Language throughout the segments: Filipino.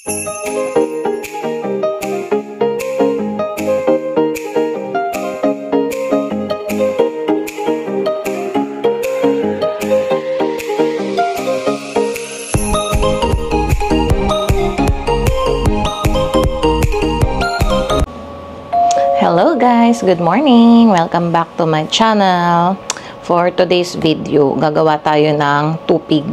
Hello guys! Good morning! Welcome back to my channel. For today's video, gagawa tayo ng tupig.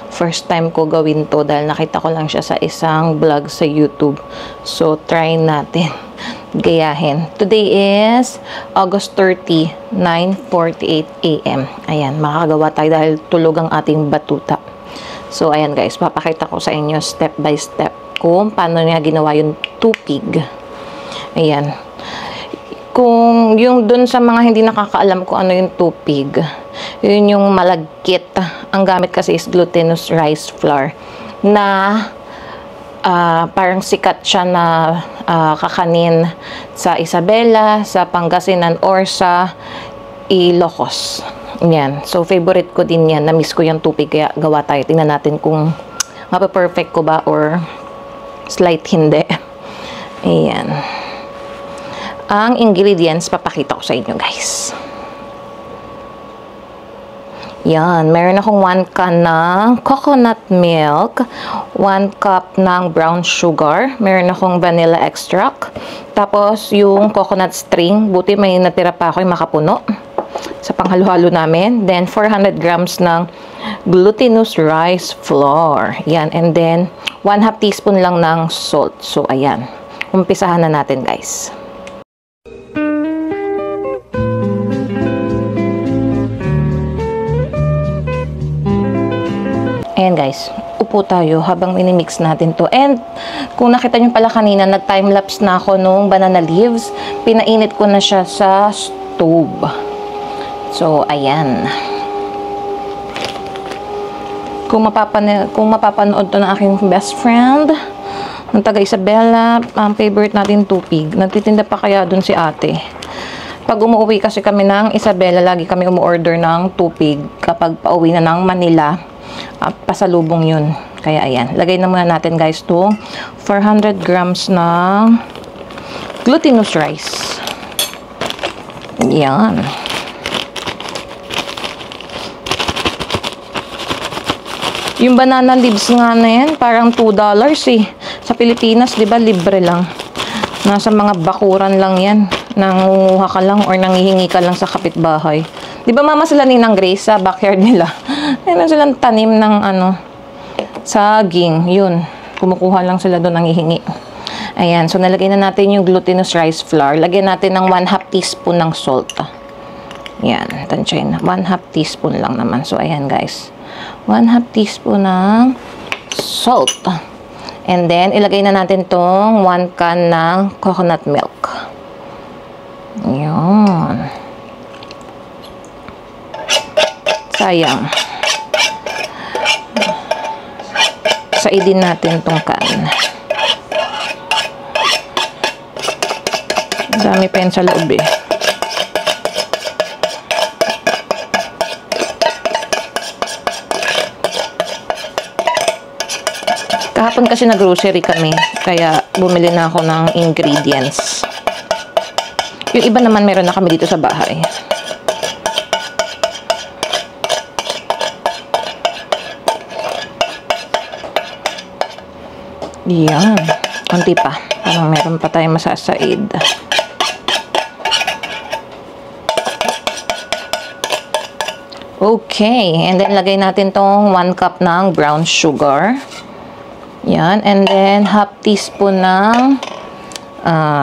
First time ko gawin to dahil nakita ko lang siya sa isang vlog sa YouTube. So, try natin gayahin. Today is August 30, 9:48 AM. Ayan, makakagawa tayo dahil tulog ang ating batuta. So, ayan guys, papakita ko sa inyo step by step kung paano niya ginawa yung tupig. Ayan. Kung yung dun sa mga hindi nakakaalam kung ano yung tupig, yun yung malagkit. Ang gamit kasi is glutinous rice flour na parang sikat siya na kakanin sa Isabela, sa Pangasinan, or sa Ilocos. Yan. So, favorite ko din yan. Na-miss ko yung tupig, kaya gawa tayo. Tingnan natin kung mape-perfect ko ba or slight hindi. Ayan. Ang ingredients, papakita ko sa inyo guys. Yan, meron akong 1 can ng coconut milk, 1 cup ng brown sugar, meron akong vanilla extract, tapos yung coconut string, buti may natira pa ako yung makapuno sa panghalo-halo namin. Then 400 grams ng glutinous rice flour. Yan, and then 1/2 teaspoon lang ng salt. So ayan, umpisahan na natin guys. Ayan guys, upo tayo habang minimix natin to. And kung nakita nyo pala kanina, nag-timelapse na ako nung banana leaves. Pinainit ko na siya sa stove. So, ayan. Kung mapapanood to ng aking best friend, ng taga Isabela, ang favorite natin tupig. Nagtitinda pa kaya dun si ate. Pag umuwi kasi kami ng Isabela, lagi kami umu-order ng tupig kapag pauwi na ng Manila. Pasalubong yun. Kaya ayan, lagay na muna natin guys to 400 grams ng glutinous rice. Yan. Yung banana leaves nga na yan, parang $2 eh. Sa Pilipinas, di ba, libre lang. Nasa mga bakuran lang yan. Nangunguha ka lang or nanghihingi ka lang sa kapitbahay. Di ba mama sila ni Nang Grace sa backyard nila? Meron silang tanim ng saging. Yun. Kumukuha lang sila doon, nanghihingi. Ayan. So, nalagay na natin yung glutinous rice flour. Lagyan natin ng 1/2 teaspoon ng salt. Ayan. Tansyahin na. 1/2 teaspoon lang naman. So, ayan guys. 1/2 teaspoon ng salt. And then, ilagay na natin tong 1 can ng coconut milk. Ayan. Sayang. Saidin natin tong can. Dami pa yan sa loob eh. Kahapon kasi nag-grocery kami, kaya bumili na ako ng ingredients. Yung iba naman meron na kami dito sa bahay. Yan. Kunti pa. Parang meron pa tayong masasaid. Okay. And then, lagay natin tong 1 cup ng brown sugar. Yan. And then, 1/2 teaspoon ng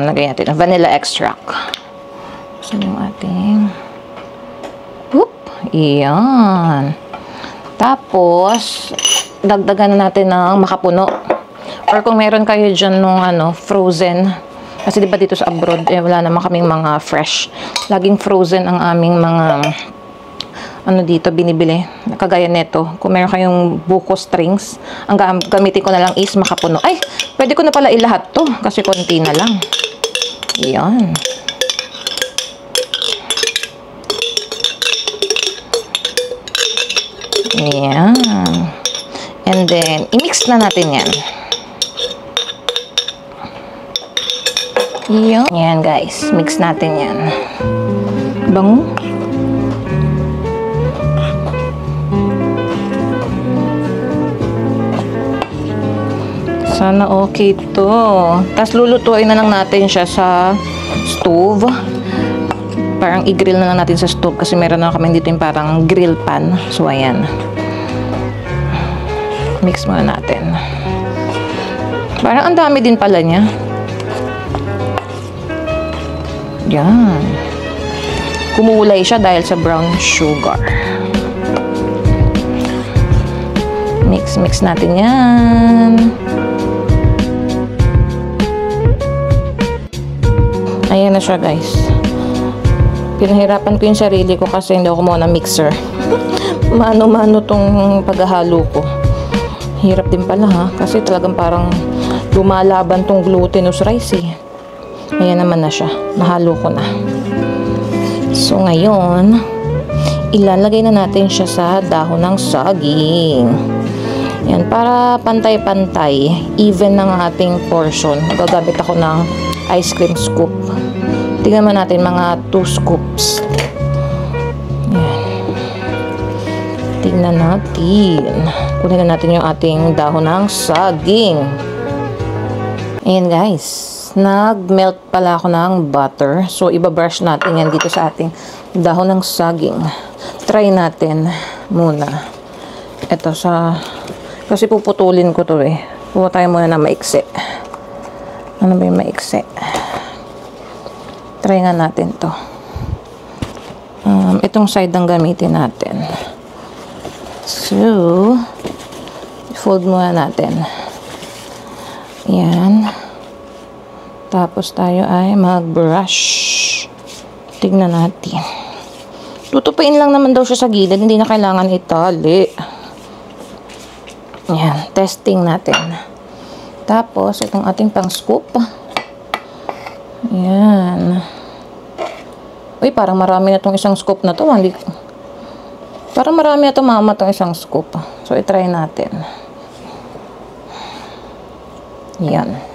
lagay natin ng vanilla extract. Saan yung ating yan. Tapos, dagdagan na natin ng makapuno. Or kung meron kayo dyan nung frozen. Kasi diba dito sa abroad, wala naman kaming mga fresh. Laging frozen ang aming mga dito binibili. Kagaya neto. Kung meron kayong buko strings, ang gamitin ko na lang is makapuno. Ay, pwede ko na pala ilahat to. Kasi konti na lang. Yan. Yan. And then, i-mix na natin yan. Yan guys, mix natin yan. Bango. Sana okay to. Tapos lulutuin na lang natin siya sa stove. Parang i-grill na lang natin sa stove kasi meron na kami dito yung parang grill pan. So ayan. Mix muna natin. Parang ang dami din pala niya. Yan. Kumulay siya dahil sa brown sugar. Mix natin yan. Ayan na siya guys. Pinahirapan ko yung sarili ko kasi hindi ako muna mixer. Mano-mano tong paghahalo ko. Hirap din pala ha. Kasi talagang parang lumalaban tong glutinous rice eh. Ayan naman na siya. Nahalo ko na. So ngayon, ilalagay na natin siya sa dahon ng saging. Yan, para pantay-pantay, even ng ating portion. Gagamit ako ng ice cream scoop. Tingnan naman natin mga 2 scoops. Yan. Tingnan natin. Kunin na natin yung ating dahon ng saging. Ayan guys. Nag-melt pala ako ng butter. So, ibabrush natin yan dito sa ating dahon ng saging. Try natin muna. Ito sa... Kasi puputulin ko to eh. Puwa tayo muna na maiksi. Ano ba yung maiksi? Try nga natin to. Itong side ang gamitin natin. So, fold muna natin. Yan. Tapos tayo ay mag-brush. Tignan natin. Tutupain lang naman daw siya sa gilid. Hindi na kailangan itali. Yan. Testing natin. Tapos, itong ating pang-scoop. Yan. Uy, parang marami na itong isang scoop na to. Parang marami na itong mama itong isang scoop. So, itry natin. Yan.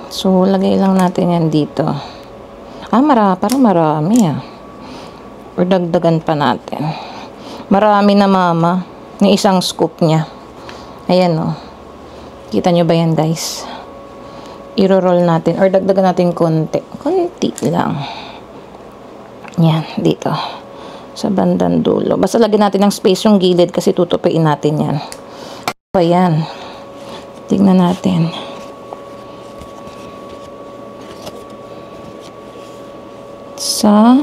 So, lagay lang natin yan dito. Parang marami ah. Or dagdagan pa natin. Marami na mama. Yung isang scoop niya. Ayan o. Kita nyo ba yan guys? I-roll natin. Or dagdagan natin konti. Konti lang. Yan. Dito. Sa bandang dulo. Basta lagyan natin ng space yung gilid kasi tutupiin natin yan. So, ayan. Tignan natin. Sa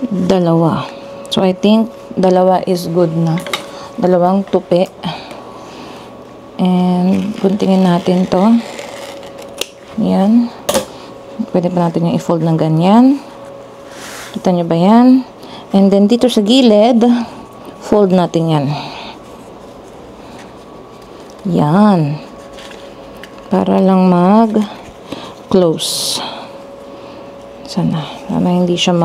dalawa. So, I think dalawa is good na. Dalawang tupi. And, guntingin natin to. Yan. Pwede pa natin yung i-fold ng ganyan. Kita nyo ba yan? And then, dito sa gilid, fold natin yan. Yan. Para lang mag-close. Sana hindi siya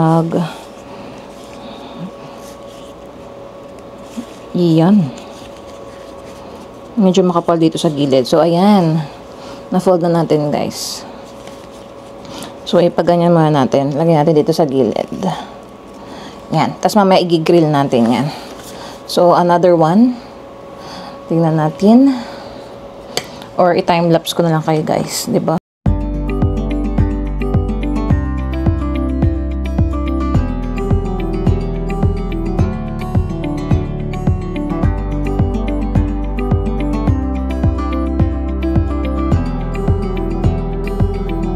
Yan. Medyo makapal dito sa gilid. So, ayan. Na-fold na natin, guys. So, ipaganyan muna natin. Lagyan natin dito sa gilid. Yan. Tapos, mamaya i-grill natin yan. So, another one. Tingnan natin. Or, i-time-lapse ko na lang kayo, guys. Diba?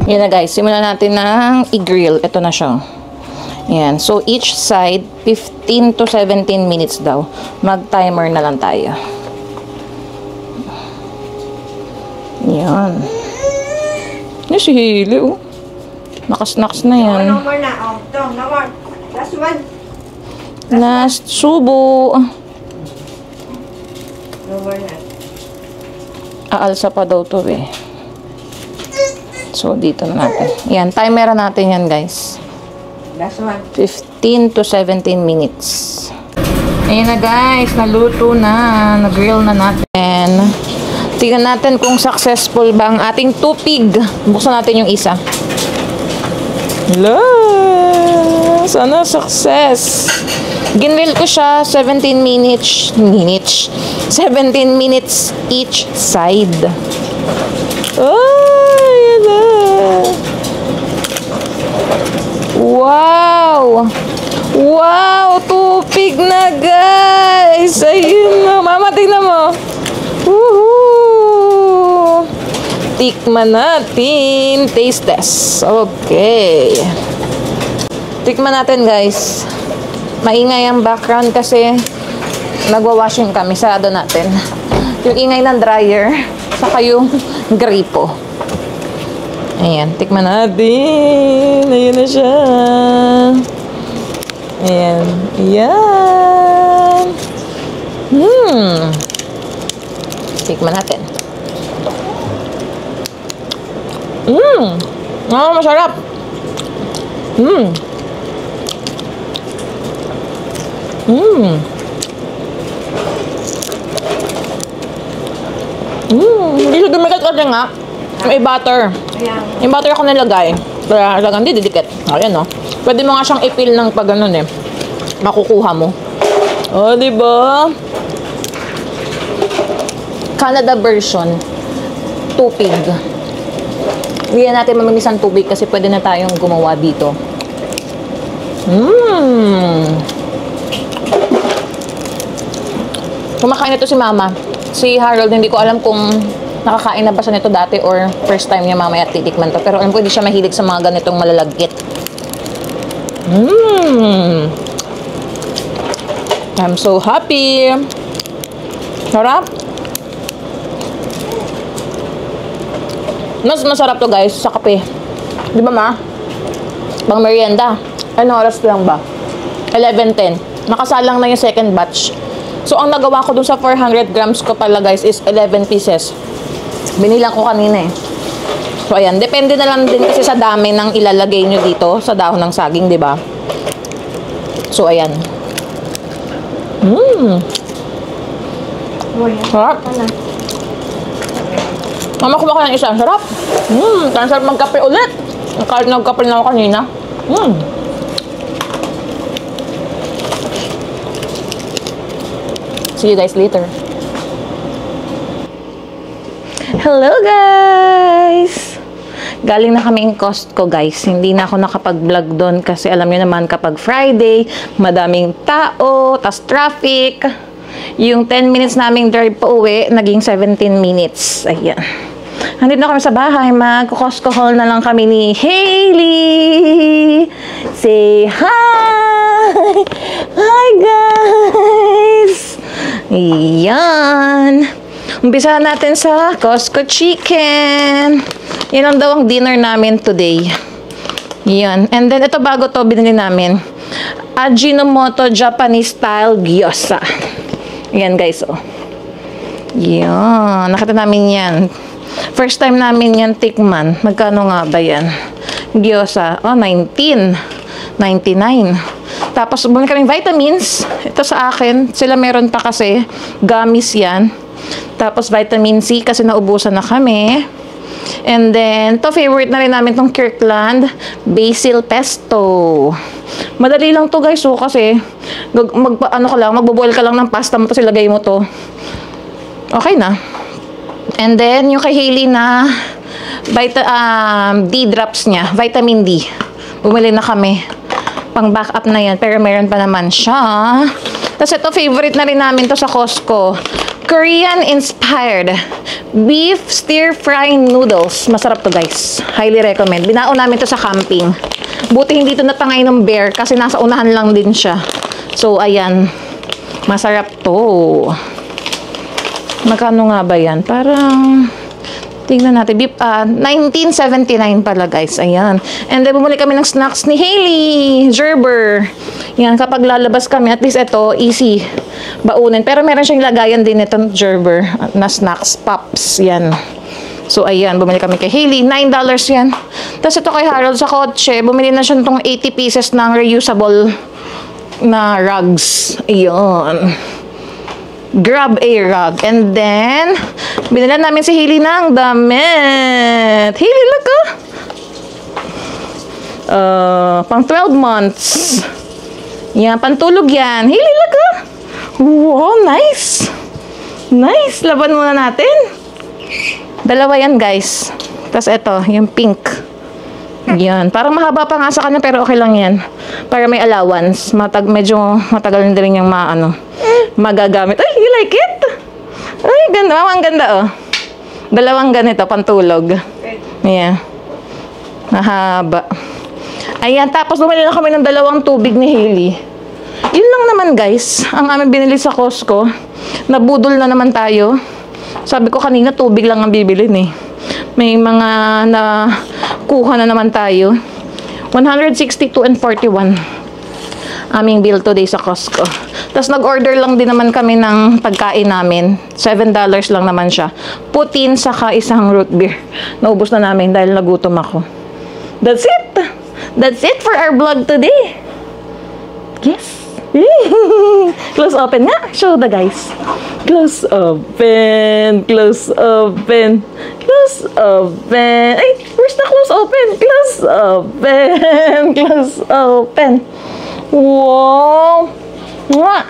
Yan na guys, simulan natin ng i-grill. Ito na siya. Yan. So, each side, 15 to 17 minutes daw. Mag-timer na lang tayo. Yan. Yan si Hili, oh. Nakas-nakas na yan. No more na. Oh, no more. Last one. Last subo. No more na. Aalsa pa daw to eh. So, dito na natin. Yan, timer natin yan, guys. Last one. 15 to 17 minutes. Ayan na, guys. Naluto na. Nag-grill na natin. Tingnan natin kung successful ba ang ating tupig. Buksan natin yung isa. Hello! Sana success! Ginril ko siya 17 minutes. 17 minutes each side. Oh, yan na. Wow! Wow! Tupig na, guys! Ayun na. Mama, tingnan mo. Woohoo! Tikman natin. Taste test. Okay. Tikman natin, guys. Maingay ang background kasi nagwa-washing kami. Sarado natin. Yung ingay ng dryer. Saka yung gripo. Ayan. Tikman natin. Ayan na siya. Ayan. Ayan. Tikman natin. Masarap. Hindi siya dumikat kasi nga. May butter. Yung butter ako nilagay. Kaya talagang hindi didikit. Ayan, no? Pwede mo nga siyang ipil ng pag ganun eh. Makukuha mo. Oh, diba? Canada version. Tupig. Hindi natin maminis ang tubig kasi pwede na tayong gumawa dito. Kumakain ito si Mama. Si Harold, hindi ko alam kung nakakain na ba siya nito dati or first time niya mamaya titikman to. Pero alam ko hindi siya mahilig sa mga ganitong malalagkit. I'm so happy. Sarap. Mas masarap to, guys, sa kape. Di ba, Ma? Pang merienda. Ano oras lang ba? 11:10. Nakasalang na yung second batch. So, ang nagawa ko dun sa 400 grams ko pala, guys, is 11 pieces. Binilang ko kanina eh. So, ayan. Depende na lang din kasi sa dami ng ilalagay nyo dito sa dahon ng saging, di ba? So, ayan. Sarap. Mama, kumain ng isa. Sarap. Sarap magkape ulit. Kahit nagkape na ako kanina. See you guys later. Hello, guys! Galing na kaming Costco, guys. Hindi na ako nakapag-vlog doon kasi alam niyo naman kapag Friday, madaming tao, tas traffic. Yung 10 minutes naming drive pa uwi, naging 17 minutes. Ayan. Nandito na kami sa bahay. Mag-Costco haul na lang kami ni Hailey. Say hi! Hi, guys! Ayan. Umpisa natin sa Costco chicken. Yan ang daw ang dinner namin today. Yan. And then, ito bago to, binili namin. Ajinomoto Japanese style gyoza. Yan, guys, oh. Yan. Nakita namin yan. First time namin yan tikman. Magkano nga ba yan? Gyoza. Oh, $19.99. Tapos, bumili kaming vitamins. Ito sa akin. Sila meron pa kasi. Gummies yan. Tapos, vitamin C kasi naubusan na kami. And then, to favorite na rin namin tong Kirkland Basil Pesto. Madali lang to, guys. So, kasi, magbo-boil ka lang ng pasta mo, tapos ilagay mo to. Okay na. And then, yung kay Hailey na D-drops niya, vitamin D. Bumili na kami. Pang backup na yan. Pero meron pa naman siya. Tapos ito, favorite na rin namin to sa Costco. Korean-inspired beef stir-fry noodles. Masarap to, guys. Highly recommend. Binao namin to sa camping. Buti hindi to natangay ng bear kasi nasa unahan lang din siya. So, ayan. Masarap to. Magkano nga ba yan? Parang, tingnan natin. $19.79 pala, guys. Ayan. And then, bumuli kami ng snacks ni Hailey. Gerber. Yan, kapag lalabas kami, at least ito, easy baunin. Pero meron siyang lagayan din itong Gerber na snacks. Pops. Yan. So, ayan. Bumili kami kay Hailey. $9 yan. Tapos ito kay Harold sa kotse. Bumili na siya itong 80 pieces ng reusable na rugs. Ayan. grab a rug. And then, binila namin si Hailey ng damit. Hailey, look pang 12 months. Yan, pantulog yan. Hailey, look wow, nice. Nice. Laban muna natin. Dalawa yan, guys. Tapos ito, yung pink. Yan. Parang mahaba pa nga sa kanya, pero okay lang yan. Para may allowance. Medyo matagal na rin yung magagamit. Ay, you like it? Ay, ganda. Mama, ang ganda, oh. Dalawang ganito, pantulog. Yeah. Mahaba. Ayan, tapos bumili na kami ng dalawang tubig ni Hailey. Yun lang naman, guys. Ang aming binili sa Costco. Nabudol na naman tayo. Sabi ko kanina, tubig lang ang bibilin eh. May mga nakuha na naman tayo. 162 and 41. Aming bill today sa Costco. Tapos nag-order lang din naman kami ng pagkain namin. $7 lang naman siya. Putin saka isang root beer. Naubos na namin dahil nagutom ako. That's it. That's it for our vlog today. Yes. Close open nga. Show the guys. Close open. Close open. Close open. Ay, where's the close open? Close open. Close open. Wow. Mwah.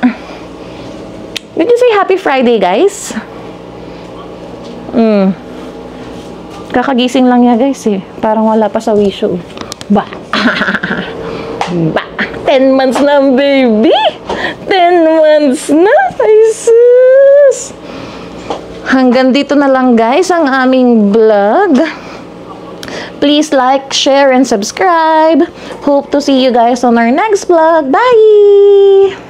Did you say happy Friday, guys? Kakagising lang niya, guys eh. Parang wala pa sa wisyo. Ba. Ba. 10 months na, baby! 10 months na! Ay, sus! Hanggang dito na lang, guys, ang aming vlog. Please like, share, and subscribe. Hope to see you guys on our next vlog. Bye!